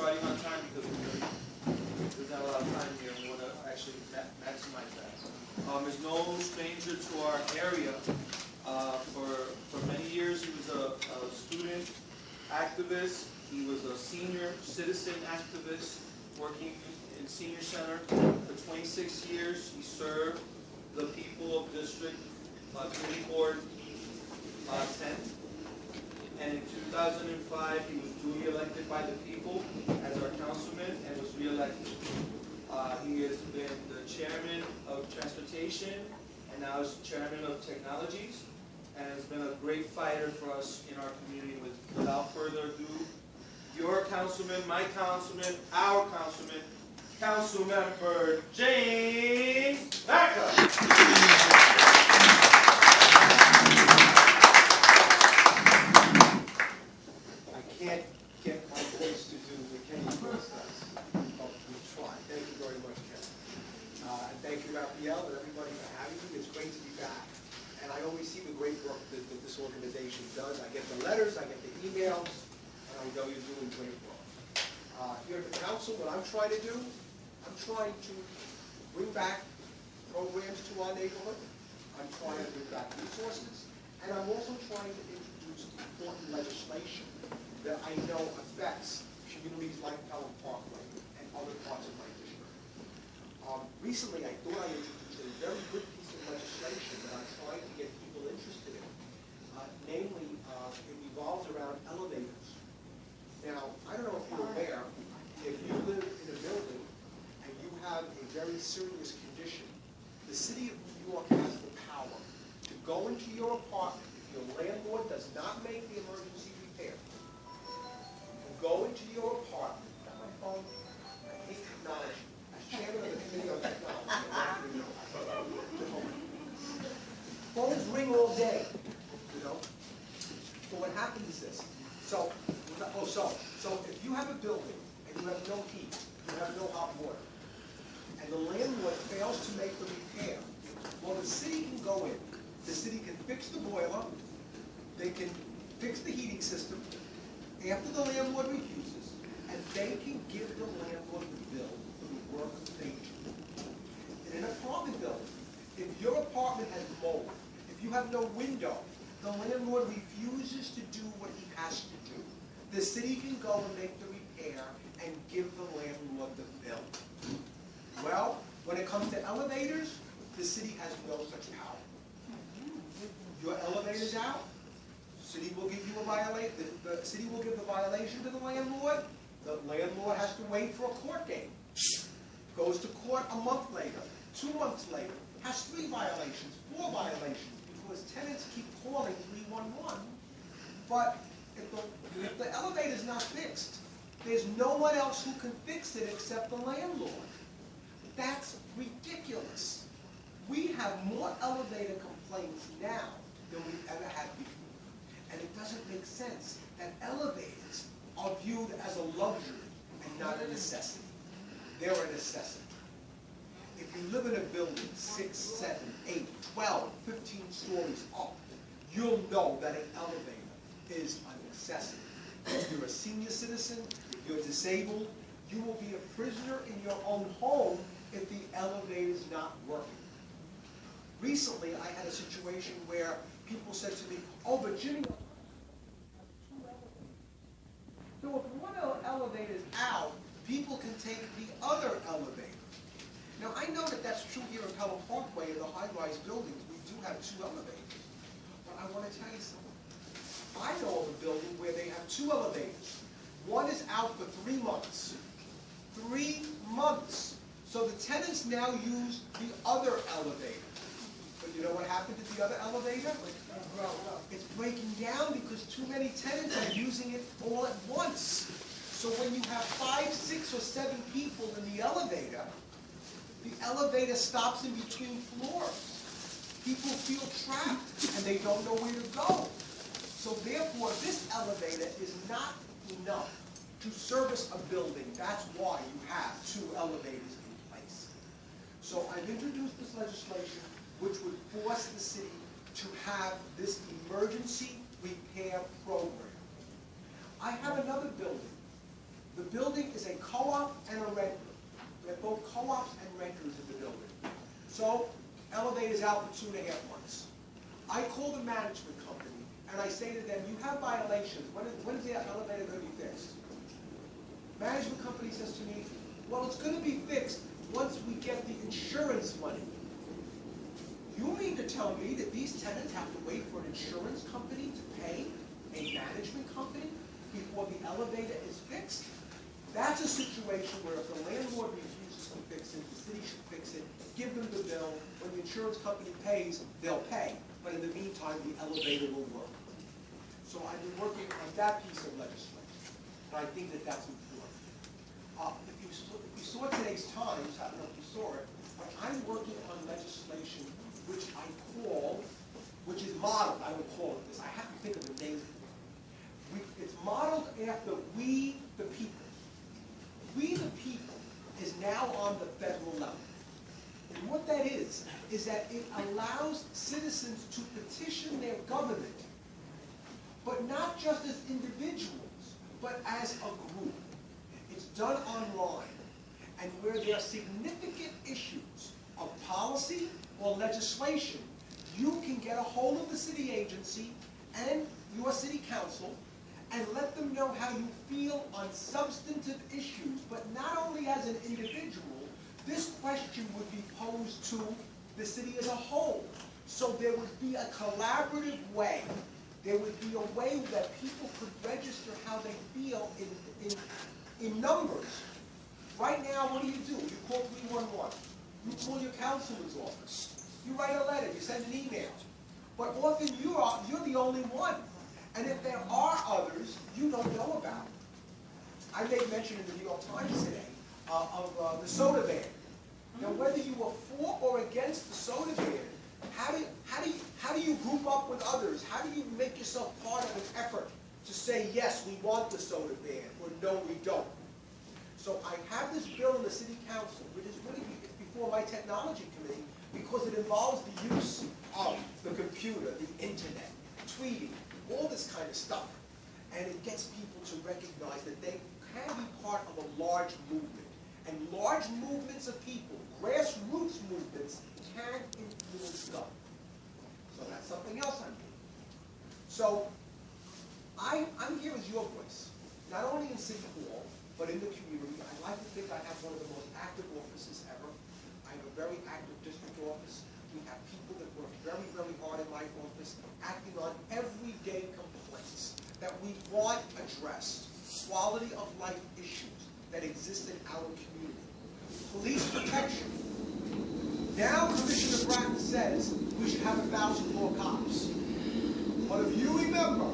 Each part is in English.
starting on time because there's not a lot of time here, and we want to actually maximize that. Is no stranger to our area. For many years, he was a student activist. He was a senior citizen activist working in senior center for 26 years. He served the people of District Committee Board 10. And in 2005, he was duly elected by the people as our councilman and was re-elected. He has been the chairman of transportation and now is chairman of technologies, and has been a great fighter for us in our community. Without further ado, your councilman, my councilman, our councilman, Councilmember Jimmy Vacca. Can't get my voice to do what Kenny voice does, but we try. Thank you very much, Ken. And thank you, Raphael, and everybody for having me. It's great to be back. And I always see the great work that this organization does. I get the letters, I get the emails, and I know you're doing great work. Here at the council, what I'm trying to do, I'm trying to bring back programs to our neighborhood. I'm trying to bring back resources. And I'm also trying to introduce important legislation that I know affects communities like Pelham Parkway and other parts of my district. Recently, I thought I introduced a very good piece of legislation that I'm trying to get people interested in. Namely, it revolves around elevators. Now, I don't know if you're aware, if you live in a building and you have a very serious condition, the city of New York has the power to go into your apartment if your landlord does not make the emergency repair. Go into your apartment. Got my phone? I hate technology. As chairman of the committee on technology, phones ring all day, you know. So what happens is this. So if you have a building and you have no heat, you have no hot water, and the landlord fails to make the repair, well, the city can go in. The city can fix the boiler. They can fix the heating system. After the landlord refuses, and they can give the landlord the bill for the work that they do. In an apartment building, if your apartment has mold, if you have no window, the landlord refuses to do what he has to do. The city can go and make the repair and give the landlord the bill. Well, when it comes to elevators, the city has no such power. Your elevator's out. City will give you a violation. The city will give the violation to the landlord. The landlord has to wait for a court date. Goes to court a month later, 2 months later, has 3 violations, 4 violations, because tenants keep calling 311. But if the elevator is not fixed, there's no one else who can fix it except the landlord. That's ridiculous. We have more elevator complaints now than we've ever had before. And it doesn't make sense that elevators are viewed as a luxury and not a necessity. They're a necessity. If you live in a building 6, 7, 8, 12, 15 stories up, you'll know that an elevator is a necessity. If you're a senior citizen, if you're disabled, you will be a prisoner in your own home if the elevator is not working. Recently, I had a situation where people said to me, "Oh, but Jimmy, so if one elevator is out, people can take the other elevator." Now, I know that that's true here in Pelham Parkway in the high-rise buildings. We do have 2 elevators. But I want to tell you something. I know of a building where they have 2 elevators. One is out for 3 months. 3 months. So the tenants now use the other elevator. But you know what happened to the other elevator? It's breaking down because too many tenants are using it all at once. So when you have 5, 6, or 7 people in the elevator stops in between floors. People feel trapped and they don't know where to go. So therefore, this elevator is not enough to service a building. That's why you have 2 elevators in place. So I've introduced this legislation which would force the city to have this emergency repair program. I have another building. The building is a co-op and a renter. We have both co-ops and renters in the building. So, elevator's out for 2.5 months. I call the management company and I say to them, you have violations. When is the elevator going to be fixed? Management company says to me, well, it's going to be fixed once we get the insurance money. You mean to tell me that these tenants have to wait for an insurance company to pay a management company before the elevator is fixed? That's a situation where if the landlord refuses to fix it, the city should fix it, give them the bill. When the insurance company pays, they'll pay. But in the meantime, the elevator will work. So I've been working on that piece of legislation, and I think that that's important. If you saw today's Times, I don't know if you saw it, but I'm working on legislation which I call, which is modeled, I don't call it this, I have to think of a name for it. It's modeled after We the People. We the People is now on the federal level. And what that is that it allows citizens to petition their government, but not just as individuals, but as a group. It's done online, and where there are significant issues of policy or legislation, you can get a hold of the city agency and your city council and let them know how you feel on substantive issues, but not only as an individual. This question would be posed to the city as a whole. So there would be a collaborative way. There would be a way that people could register how they feel in numbers. Right now, what do? You call 311. You call your councilman's office. You write a letter. You send an email. But often you're the only one. And if there are others, you don't know about. I made mention in the New York Times today of the soda ban. Now, whether you are for or against the soda ban, how do you group up with others? How do you make yourself part of an effort to say, yes, we want the soda ban, or no, we don't? So I have this bill in the city council, which is really before my technology committee, because it involves the use of the computer, the internet, tweeting, all this kind of stuff. And it gets people to recognize that they can be part of a large movement. And large movements of people, grassroots movements, can influence government. So that's something else I'm doing. So I'm here as your voice, not only in City Hall, but in the community. I like to think I have one of the most active offices ever. I have a very active district office. We have people that work very, very hard in my office, acting on everyday complaints that we want addressed, quality of life issues that exist in our community. Police protection. Now Commissioner Bratton says we should have 1,000 more cops. But if you remember,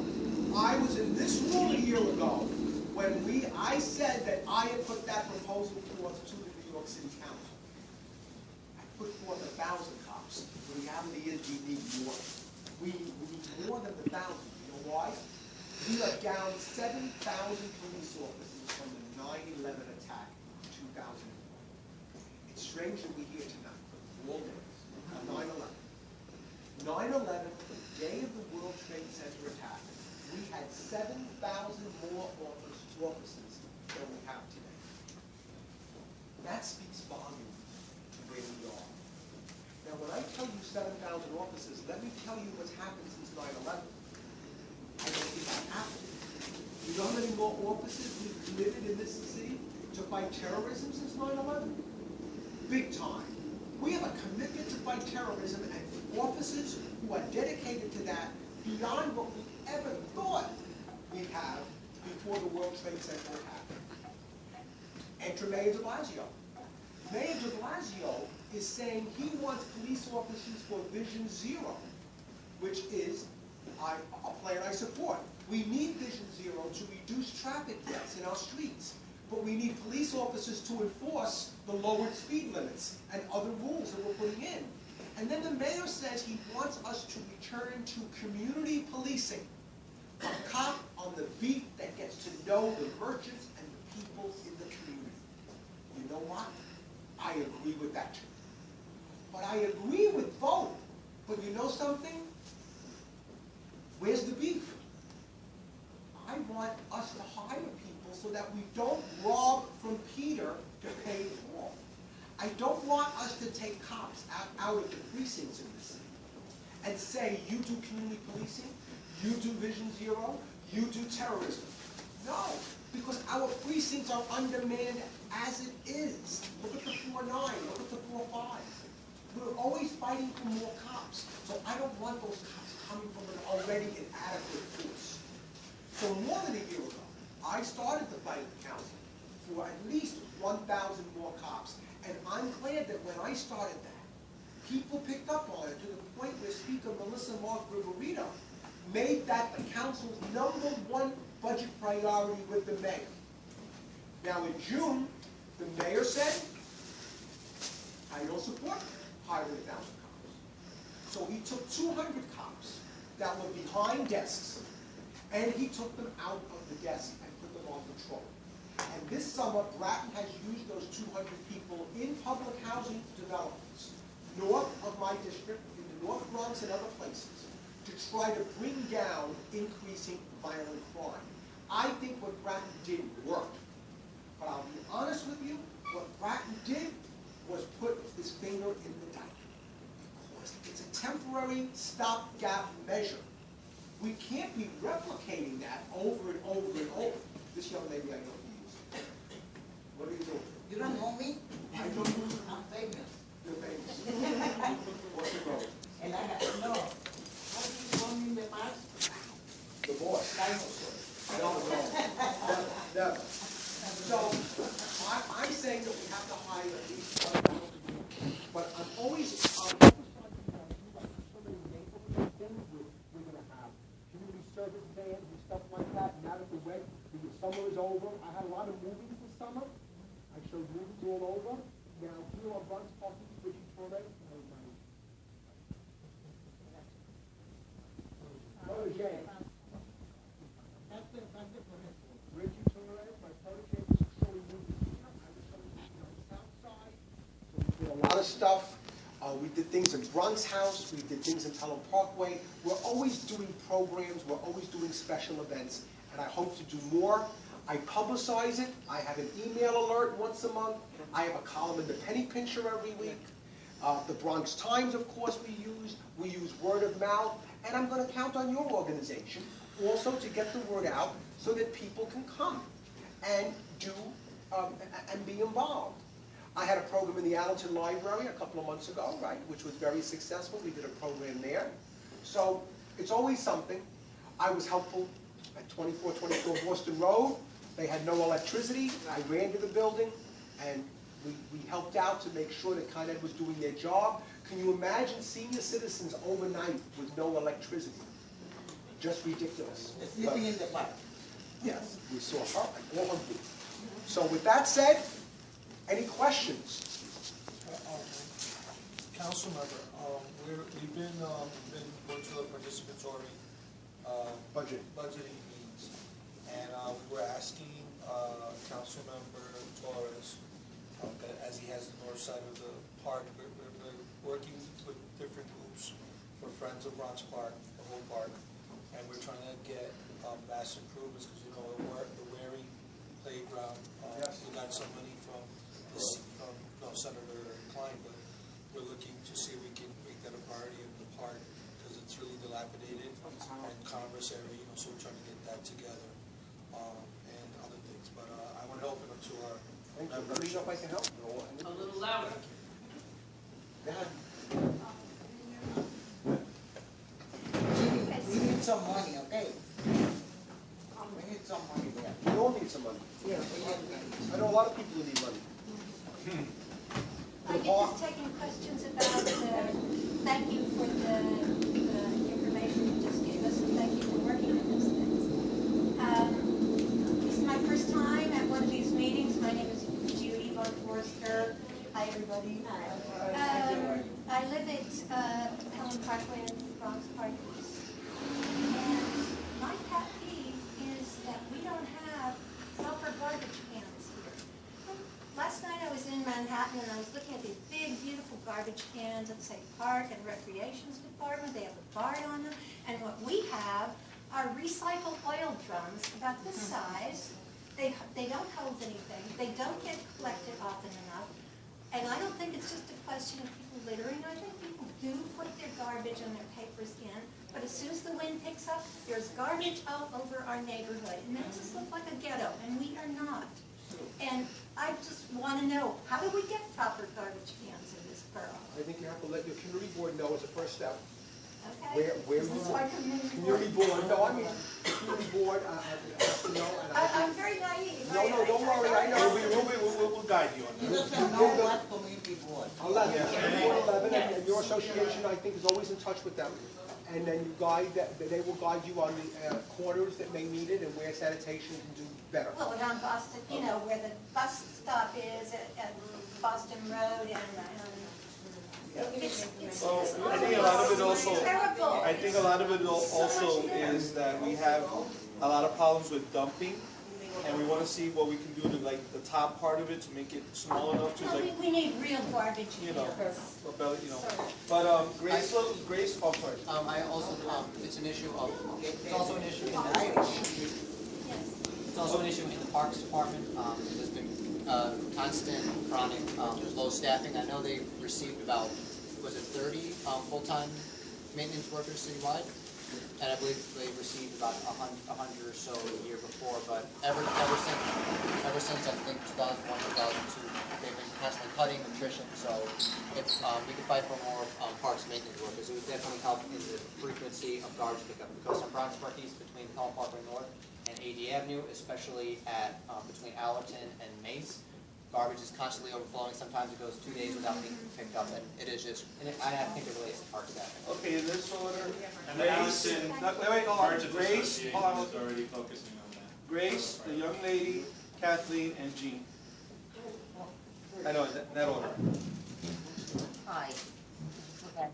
I was in this room a year ago when I said that I had put that proposal forth to the New York City Council. I put forth 1,000 cops. The reality is we need more. We need more than 1,000. You know why? We are down 7,000 police officers from the 9/11 attack in 2001. It's strange that we hear tonight, all days, on 9/11. 9/11, the day of the World Trade Center attack, we had 7,000 more officers than we have today. That speaks volumes to where we are. Now, when I tell you 7,000 officers, let me tell you what's happened since 9/11. I don't think that happened. You know how many more officers we've committed in this city to fight terrorism since 9/11? Big time. We have a commitment to fight terrorism and officers who are dedicated to that beyond what we ever thought we'd have before the World Trade Center happened. Enter Mayor de Blasio. Mayor de Blasio is saying he wants police officers for Vision Zero, which is a plan I support. We need Vision Zero to reduce traffic deaths in our streets, but we need police officers to enforce the lowered speed limits and other rules that we're putting in. And then the mayor says he wants us to return to community policing, a cop on the beat that gets to know the merchants and the people in the community. You know what? I agree with that too. But I agree with both. But you know something? Where's the beef? I want us to hire people so so that we don't rob from Peter to pay Paul. I don't want us to take cops out of the precincts in this city and say, you do community policing, you do Vision Zero, you do terrorism. No, because our precincts are undermanned as it is. Look at the 4-9, look at the 4-5. We're always fighting for more cops. So I don't want those cops coming from an already inadequate force. So more than a year ago, I started the fight at the council for at least 1,000 more cops. And I'm glad that when I started that, people picked up on it to the point where Speaker Melissa Mark Riverito made that the council's #1 budget priority with the mayor. Now in June, the mayor said, I don't support hiring 1,000 cops. So he took 200 cops that were behind desks, and he took them out of the desk and put them on patrol. And this summer, Bratton has used those 200 people in public housing developments, north of my district, in the North Bronx and other places, to try to bring down increasing violent crime. I think what Bratton did worked. But I'll be honest with you, what Bratton did was put his finger in the dike. Because it's a temporary stopgap measure. We can't be replicating that over and over and over. This young lady I know who is. What are you doing? You don't know me? I know you. I'm famous. You're famous. What's your goal? And I got to know. How do you call me the master? The boss. Dinosaur. No. Never. So, I'm saying that we have to hire at least 1,000 people. But I'm always so many neighborhood things we're going to have. Community service vans and stuff like that. Now that the summer is over, I had a lot of movies this summer. I showed movies all over. Now, here on Bronx Park, Richie Torres, protege. Richie Torres, my protege, was showing movies here. I was showing movies on the south side. So we did a lot of stuff. We did things in Bronx House. We did things in Pelham Parkway. We're always doing programs. We're always doing special events. And I hope to do more. I publicize it. I have an email alert once a month. I have a column in the Penny Pincher every week. The Bronx Times, of course, we use. We use word of mouth. And I'm going to count on your organization also to get the word out so that people can come and do and be involved. I had a program in the Allenton Library a couple of months ago, right, which was very successful. We did a program there. So it's always something. I was helpful at 2424 Boston Road. They had no electricity. I ran to the building, and we helped out to make sure that Con Ed was doing their job. Can you imagine senior citizens overnight with no electricity? Just ridiculous. Sleeping in the park. Yes, we saw her and all of them. So with that said, any questions? Council member, we've been going through the participatory budgeting meetings, and we were asking Council member Torres, as he has the north side of the park, we're working with different groups for Friends of Bronx Park, the whole park, and we're trying to get mass improvements, because the Wary playground, Yes. we got some money from Senator Klein, but we're looking to see if we can make that a priority in the park, because it's really dilapidated, and Congress area, so we're trying to get that together, and other things, but I want to open up to our Thank you. Let me members. know if I can help. A little louder. Go ahead. Jimmy, we need some money, okay? We need some money there. We all need some money. Yeah. I know a lot of people who need money. I just taking questions about thank you for the information you just gave us, and thank you for working on those things. This is my first time at one of these meetings. My name is Judy Von Forster. Hi, everybody. I live at Pelham Parkway and Bronx Park East. And my pet peeve is that we don't have proper garbage cans here. Last night I was in Manhattan and I was looking at these big, beautiful garbage cans at, say, Park and Recreations Department. They have a bar on them. And what we have are recycled oil drums about this size they don't hold anything, they don't get collected often enough, and I don't think it's just a question of people littering. I think people do put their garbage and their papers in, but as soon as the wind picks up, there's garbage all over our neighborhood. It makes us look like a ghetto, and we are not. And I just want to know, how do we get proper garbage cans in this borough? I think you have to let your community board know as a first step. Okay? Where This you is my community board, no, I mean, community board, has to know, and I'm very naive. No, don't worry, I know. We'll guide you on He that. doesn't know what community board. 11, and your association, I think, is always in touch with them. And then you they will guide you on the corners that may need it and where sanitation can do better. Well, around Boston, you know, where the bus stop is at Boston Road and it's Well, I think a lot of it also, terrible. I think a lot of it also is that we have a lot of problems with dumping, and we want to see what we can do to like the top part of it to make it small enough to No, like, we need real garbage you know, cans. But Grace, oh sorry. I also, it's an issue of, it's also an issue in the, Yes. it's also an issue in the Parks Department. There's been constant, chronic, low staffing. I know they received about, was it 30 full-time maintenance workers citywide? And I believe they received about 100 or so the year before, but ever since I think 2001, 2002, they've been constantly cutting attrition. So if we could fight for more parks maintenance workers, it would definitely help in the frequency of garbage pickup. Because on Bronx Park East between Pelham Parkway North and AD Avenue, especially at between Allerton and Mace, garbage is constantly overflowing. Sometimes it goes 2 days without being picked up, and it is just, and I think it relates to park staffing. Okay, in this order, And Grace, Allison, wait, hold on, Merchants Grace, Association hold on. is already focusing on that. Grace, the young lady, Kathleen, and Jean. I know, in that order. Hi. Okay.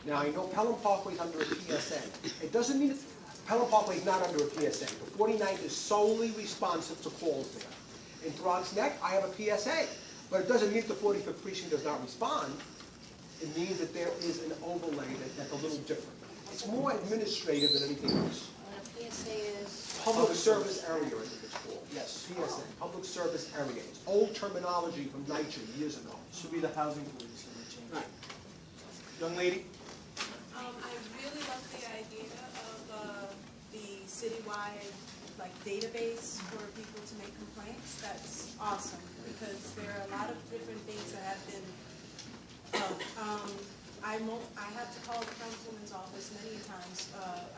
Now, I know Pelham Parkway is under a PSA. It doesn't mean Pelham Parkway is not under a PSA. The 49th is solely responsive to calls there. In Bronx Neck, I have a PSA, but it doesn't mean if the 45th precinct does not respond. It means that there is an overlay that's a little different. It's more administrative than anything else. And a PSA is, Public service area, I think it's called. Yes, PSA, public service area. It's old terminology from NYCHA years ago. Should be the housing police, and they changed Right. it. Young lady? I really love the idea of the citywide database for people to make complaints. That's awesome because there are a lot of different things that have been. I have to call the councilman's office many times.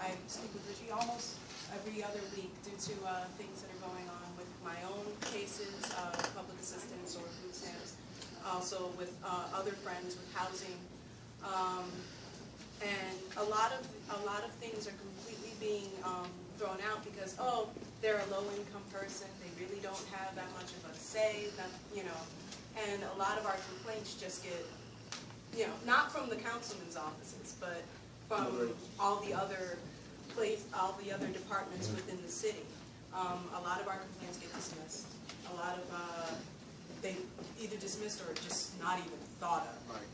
I speak with Richie almost every other week due to things that are going on with my own cases, public assistance or food stamps. Also with other friends with housing. And a lot of things are completely being thrown out because, oh, they're a low-income person, they really don't have that much of a say, and a lot of our complaints just get, not from the councilman's offices, but from all the other departments within the city. A lot of our complaints get dismissed. A lot of, they either dismissed or just not even thought of. Right.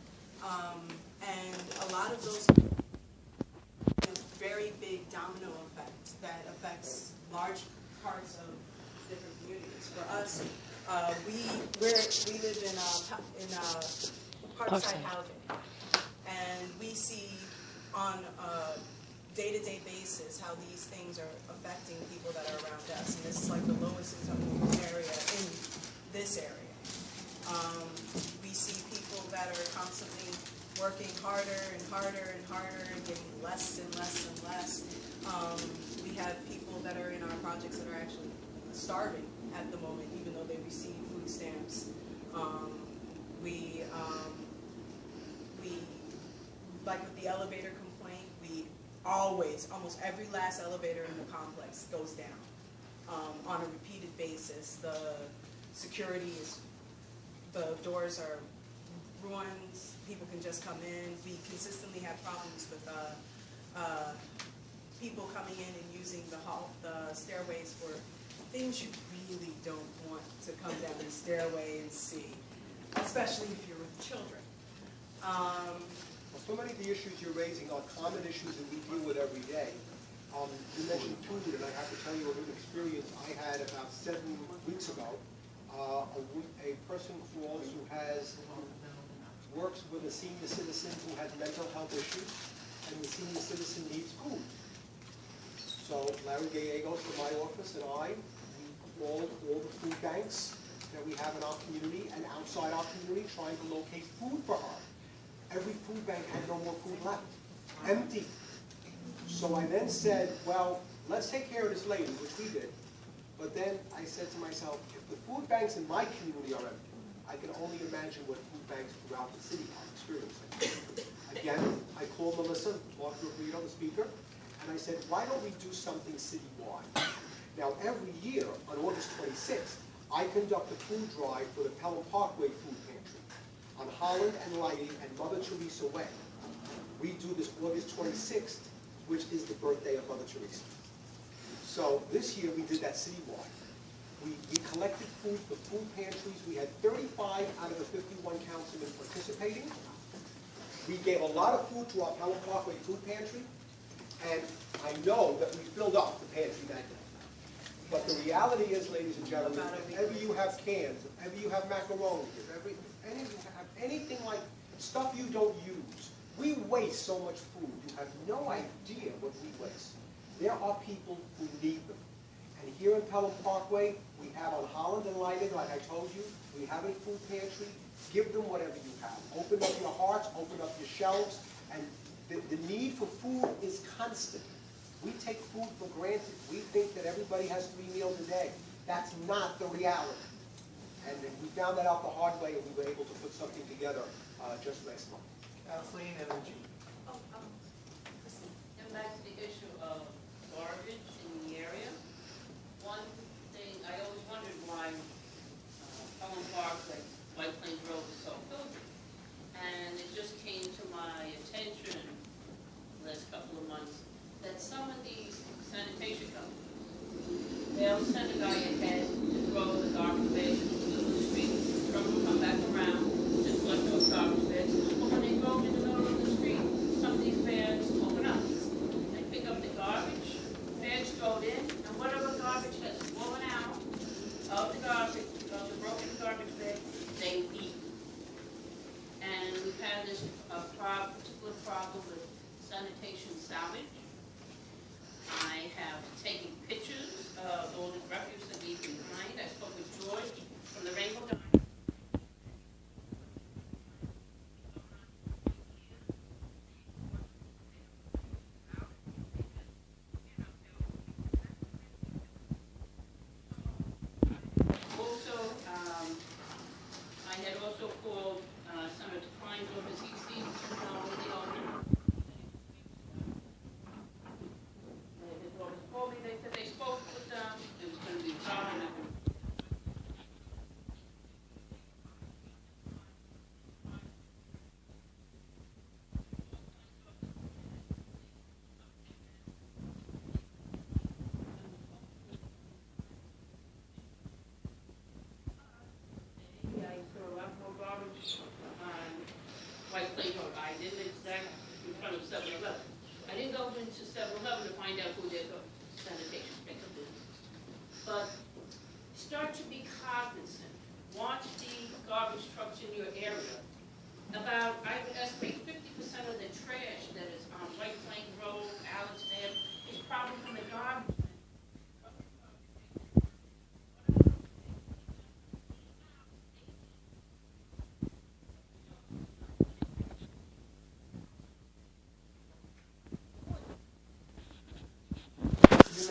And a lot of those very big domino effect that affects large parts of different communities. For us, we live in Parkside housing, and we see on a day-to-day basis how these things are affecting people that are around us, and this is like the lowest income area in this area. We see people that are constantly working harder and harder and harder and getting less and less and less. We have people that are in our projects that are actually starving at the moment, even though they receive food stamps. Like with the elevator complaint, we always, almost every last elevator in the complex goes down on a repeated basis. The security is, the doors are ruined, people can just come in. We consistently have problems with people coming in and using the stairways for things you really don't want to come down the stairway and see, especially if you're with children. So many of the issues you're raising are common issues that we deal with every day. You mentioned food, and I have to tell you a little experience I had about 7 weeks ago. A person who also works with a senior citizen who has mental health issues, and the senior citizen needs food. So Larry Gallegos from my office and I, we called all the food banks that we have in our community and outside our community trying to locate food for her. Every food bank had no more food left, empty. So I then said, well, let's take care of this lady, which we did. But then I said to myself, if the food banks in my community are empty, I can only imagine what food banks throughout the city are experiencing. Again, I called Melissa, talked to Rita, the speaker, and I said, why don't we do something citywide? Now, every year on August 26th, I conduct a food drive for the Pelham Parkway Food Pantry on Holland and Lighty and Mother Teresa Way. We do this August 26th, which is the birthday of Mother Teresa. So this year we did that citywide. We collected food for food pantries. We had 35 out of the 51 councilmen participating. We gave a lot of food to our Pelham Parkway Food Pantry, and I know that we filled up the pantry that day. But the reality is, ladies and gentlemen, if ever you have cans, if ever you have macaroni, if any of you have anything like stuff you don't use, we waste so much food. You have no idea what we waste. There are people who need them. And here in Pelham Parkway, we have on Holland and Lighting, like I told you, we have a food pantry. Give them whatever you have. Open up your hearts, open up your shelves, and the need for food is constant. We take food for granted. We think that everybody has 3 meals a day. That's not the reality. And we found that out the hard way, and we were able to put something together just next month. Kathleen Energy. And back to the issue of garbage in the area. One thing, I always wondered why Pelham Park, like White Plains Road, was so filthy. And it just came to my attention the last couple of months that some of these sanitation companies, they'll send a guy ahead to throw the garbage bags into the street. The truck will come back around to collect those garbage bags. But when they throw them in the middle of the street, some of these bags open up. They pick up the garbage, bags thrown in, and whatever garbage has fallen out of the garbage, of the broken garbage bag, they eat. And we've had this particular problem with sanitation salvage. I have taken pictures of all the refuse that leave behind. I spoke with George from the Rainbow Guide.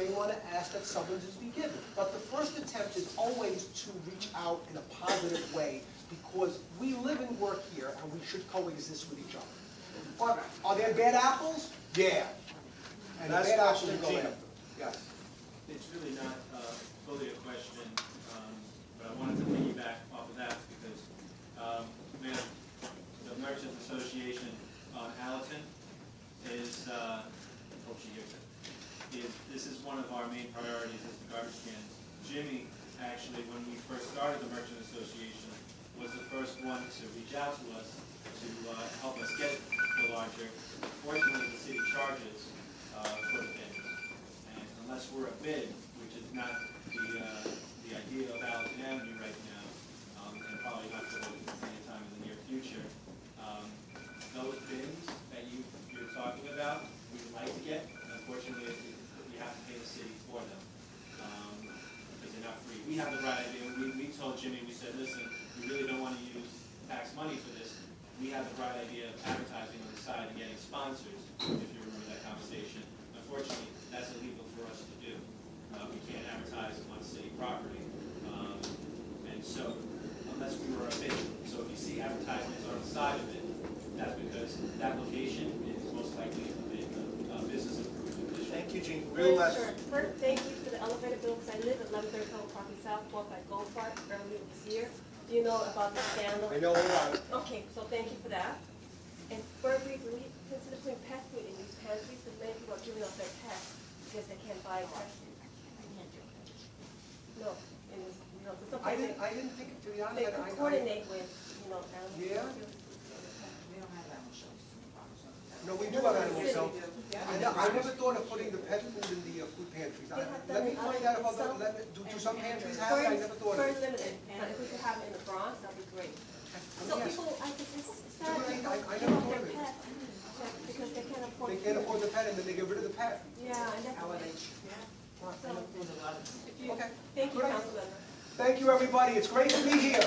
may want to ask that summonses be given. But the first attempt is always to reach out in a positive way, because we live and work here, and we should coexist with each other. Are there bad apples? Yeah. And the Last bad apples question, are go Gina. after. Yes. It's really not fully a question, but I wanted to piggyback off of that because, man, the Merchants Association on Allerton is, hope she hears it, this is one of our main priorities is the garbage cans. Jimmy, actually, when we first started the Merchant Association, was the first one to reach out to us to help us get the larger. Fortunately, the city charges for the bins. And unless we're a bid, which is not the idea of Allerton Avenue right now, and probably not for any time in the near future, those bins that you're talking about, we'd like to get. Unfortunately, we have to pay the city for them because they're not free. We have the right idea. We told Jimmy, we said, listen, we really don't want to use tax money for this. We have the right idea of advertising on the side and getting sponsors, if you remember that conversation. Unfortunately, that's illegal for us to do. We can't advertise on city property. And so, unless we were a bid. So if you see advertisements on the side of it, that's because that location is most likely a business improvement district. Thank you, Gene. Real last. Sure. First, thank you for the elevator bill, because I live at 1130 Pelham Park in Southport by Gold Park earlier this year. Do you know about the scandal? I know about it. Okay, so thank you for that. And thirdly, will you consider putting pet food in these pantries, because many people are giving up their pets because they can't buy pet food. No, in this, you know, I sometimes didn't think, to be honest, they could coordinate with, you know, animals. Yeah. We don't have animal shelters in the park, so. No, we do have animals, so. I never thought of putting the pet food in the food pantries. Let me find out about that. Do some pantries have it? I never thought of Very it. limited, but if we could have it in the Bronx, that'd be great. So Yes. people, I think it's sad, Julie, they I don't never give thought up of their it. pets because they can't afford. They can't afford the pet and then they get rid of the pet. Yeah, and that's. There's a lot of. Okay. Thank you, Great. Councilman. Thank you, everybody. It's great to be here.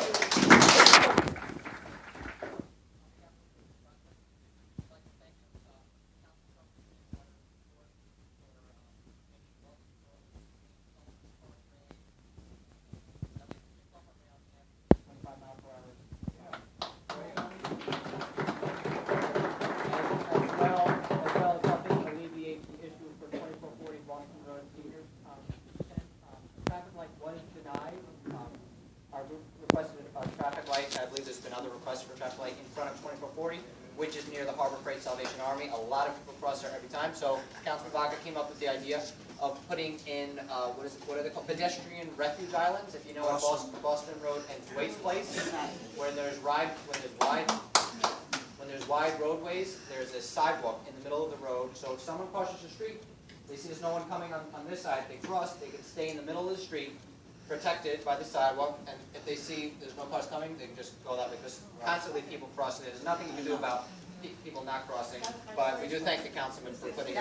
As well as helping alleviate the issue for 2440 Washington Road seniors. Traffic light was denied. Our group requested a traffic light. I believe there's been other requests for traffic light in front of 2440, which is near the Harbor Freight Salvation Army. A lot of people cross there every time. So Councilman Vacca came up with the idea of putting in, what are they called? Pedestrian refuge islands, if you know, at Boston Road and Waits Place, when there's wide roadways, there's a sidewalk in the middle of the road. So if someone crosses the street, they see there's no one coming on this side, they cross, they can stay in the middle of the street, protected by the sidewalk, and if they see there's no cars coming, they can just go that way, because constantly people crossing. There's nothing you can do about people not crossing, but we do thank the councilman for putting it.